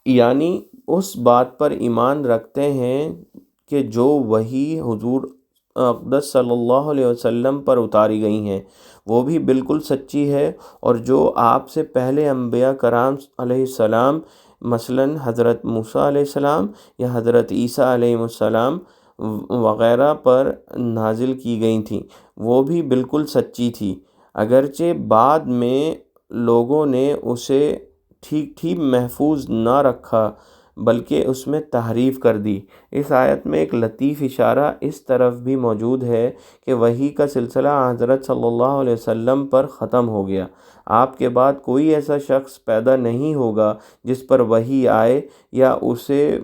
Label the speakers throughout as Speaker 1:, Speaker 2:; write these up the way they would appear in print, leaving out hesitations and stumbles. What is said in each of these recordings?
Speaker 1: یعنی اس بات پر ایمان رکھتے ہیں کہ جو وحی حضور اقدس صلی اللہ علیہ وسلم پر اتاری گئی ہیں وہ بھی بالکل سچی ہے، اور جو آپ سے پہلے انبیاء کرام علیہ السلام مثلاً حضرت موسیٰ علیہ السلام یا حضرت عیسیٰ علیہ السلام وغیرہ پر نازل کی گئی تھیں وہ بھی بالکل سچی تھی، اگرچہ بعد میں لوگوں نے اسے ٹھیک ٹھیک محفوظ نہ رکھا بلکہ اس میں تحریف کر دی۔ اس آیت میں ایک لطیف اشارہ اس طرف بھی موجود ہے کہ وحی کا سلسلہ حضرت صلی اللہ علیہ وسلم پر ختم ہو گیا، آپ کے بعد کوئی ایسا شخص پیدا نہیں ہوگا جس پر وحی آئے یا اسے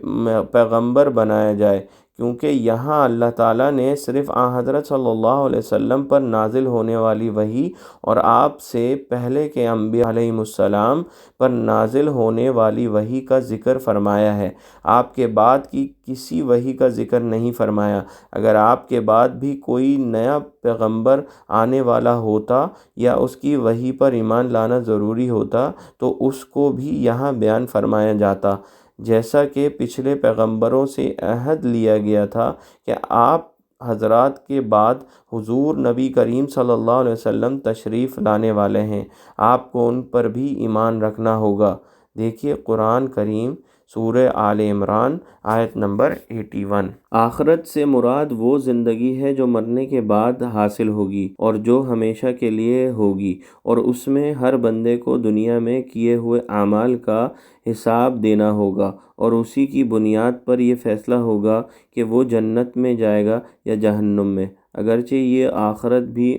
Speaker 1: پیغمبر بنایا جائے، کیونکہ یہاں اللہ تعالیٰ نے صرف حضرت صلی اللہ علیہ وسلم پر نازل ہونے والی وحی اور آپ سے پہلے کے انبیاء علیہ السلام پر نازل ہونے والی وحی کا ذکر فرمایا ہے، آپ کے بعد کی کسی وحی کا ذکر نہیں فرمایا۔ اگر آپ کے بعد بھی کوئی نیا پیغمبر آنے والا ہوتا یا اس کی وحی پر ایمان لانا ضروری ہوتا تو اس کو بھی یہاں بیان فرمایا جاتا، جیسا کہ پچھلے پیغمبروں سے عہد لیا گیا تھا کہ آپ حضرات کے بعد حضور نبی کریم صلی اللہ علیہ وسلم تشریف لانے والے ہیں، آپ کو ان پر بھی ایمان رکھنا ہوگا۔ دیکھیے قرآن کریم سورہ آل عمران آیت نمبر 81۔ آخرت سے مراد وہ زندگی ہے جو مرنے کے بعد حاصل ہوگی اور جو ہمیشہ کے لیے ہوگی، اور اس میں ہر بندے کو دنیا میں کیے ہوئے اعمال کا حساب دینا ہوگا، اور اسی کی بنیاد پر یہ فیصلہ ہوگا کہ وہ جنت میں جائے گا یا جہنم میں۔ اگرچہ یہ آخرت بھی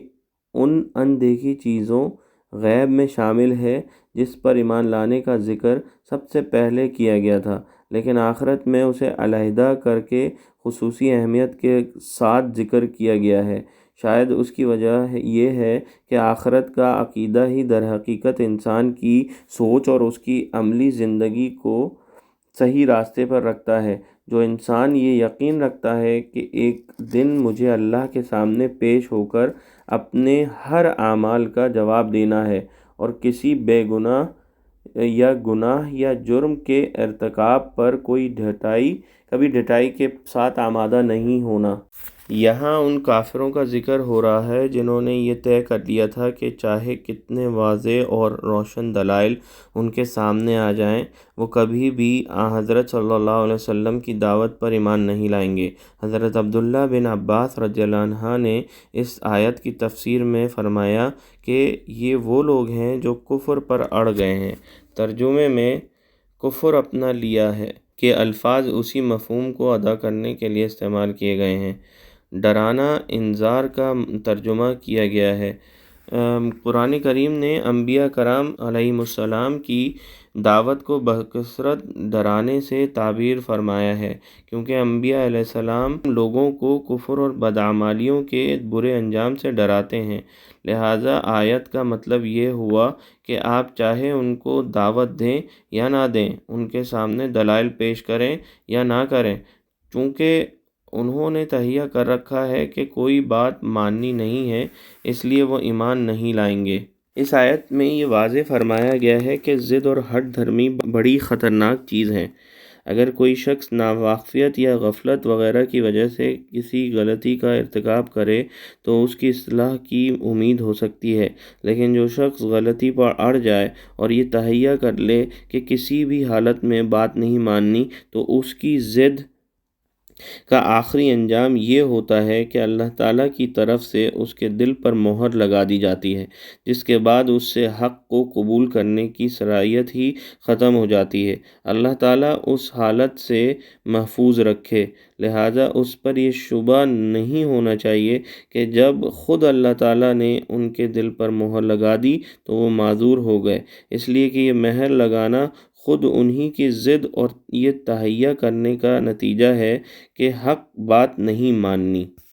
Speaker 1: ان اندیکھی چیزوں غیب میں شامل ہے جس پر ایمان لانے کا ذکر سب سے پہلے کیا گیا تھا، لیکن آخرت میں اسے علیحدہ کر کے خصوصی اہمیت کے ساتھ ذکر کیا گیا ہے۔ شاید اس کی وجہ یہ ہے کہ آخرت کا عقیدہ ہی در حقیقت انسان کی سوچ اور اس کی عملی زندگی کو صحیح راستے پر رکھتا ہے۔ جو انسان یہ یقین رکھتا ہے کہ ایک دن مجھے اللہ کے سامنے پیش ہو کر اپنے ہر اعمال کا جواب دینا ہے، اور کسی بے گناہ یا گناہ یا جرم کے ارتکاب پر کبھی ڈھٹائی کے ساتھ آمادہ نہیں ہونا۔ یہاں ان کافروں کا ذکر ہو رہا ہے جنہوں نے یہ طے کر لیا تھا کہ چاہے کتنے واضح اور روشن دلائل ان کے سامنے آ جائیں وہ کبھی بھی حضرت صلی اللہ علیہ وسلم کی دعوت پر ایمان نہیں لائیں گے۔ حضرت عبداللہ بن عباس رضی اللہ عنہ نے اس آیت کی تفسیر میں فرمایا کہ یہ وہ لوگ ہیں جو کفر پر اڑ گئے ہیں۔ ترجمے میں کفر اپنا لیا ہے کہ الفاظ اسی مفہوم کو ادا کرنے کے لیے استعمال کیے گئے ہیں۔ ڈرانا انذار کا ترجمہ کیا گیا ہے۔ قرآن کریم نے انبیاء کرام علیہ السلام کی دعوت کو بکثرت ڈرانے سے تعبیر فرمایا ہے، کیونکہ انبیاء علیہ السلام لوگوں کو کفر اور بدعمالیوں کے برے انجام سے ڈراتے ہیں، لہٰذا آیت کا مطلب یہ ہوا کہ آپ چاہے ان کو دعوت دیں یا نہ دیں، ان کے سامنے دلائل پیش کریں یا نہ کریں، چونکہ انہوں نے تہیہ کر رکھا ہے کہ کوئی بات ماننی نہیں ہے، اس لیے وہ ایمان نہیں لائیں گے۔ اس آیت میں یہ واضح فرمایا گیا ہے کہ ضد اور ہٹ دھرمی بڑی خطرناک چیز ہے۔ اگر کوئی شخص ناواقفیت یا غفلت وغیرہ کی وجہ سے کسی غلطی کا ارتکاب کرے تو اس کی اصلاح کی امید ہو سکتی ہے، لیکن جو شخص غلطی پر اڑ جائے اور یہ تہیہ کر لے کہ کسی بھی حالت میں بات نہیں ماننی، تو اس کی ضد کا آخری انجام یہ ہوتا ہے کہ اللہ تعالیٰ کی طرف سے اس کے دل پر مہر لگا دی جاتی ہے، جس کے بعد اس سے حق کو قبول کرنے کی صلاحیت ہی ختم ہو جاتی ہے۔ اللہ تعالیٰ اس حالت سے محفوظ رکھے، لہٰذا اس پر یہ شبہ نہیں ہونا چاہیے کہ جب خود اللہ تعالیٰ نے ان کے دل پر مہر لگا دی تو وہ معذور ہو گئے، اس لیے کہ یہ مہر لگانا خود انہی کی ضد اور یہ تہیہ کرنے کا نتیجہ ہے کہ حق بات نہیں ماننی۔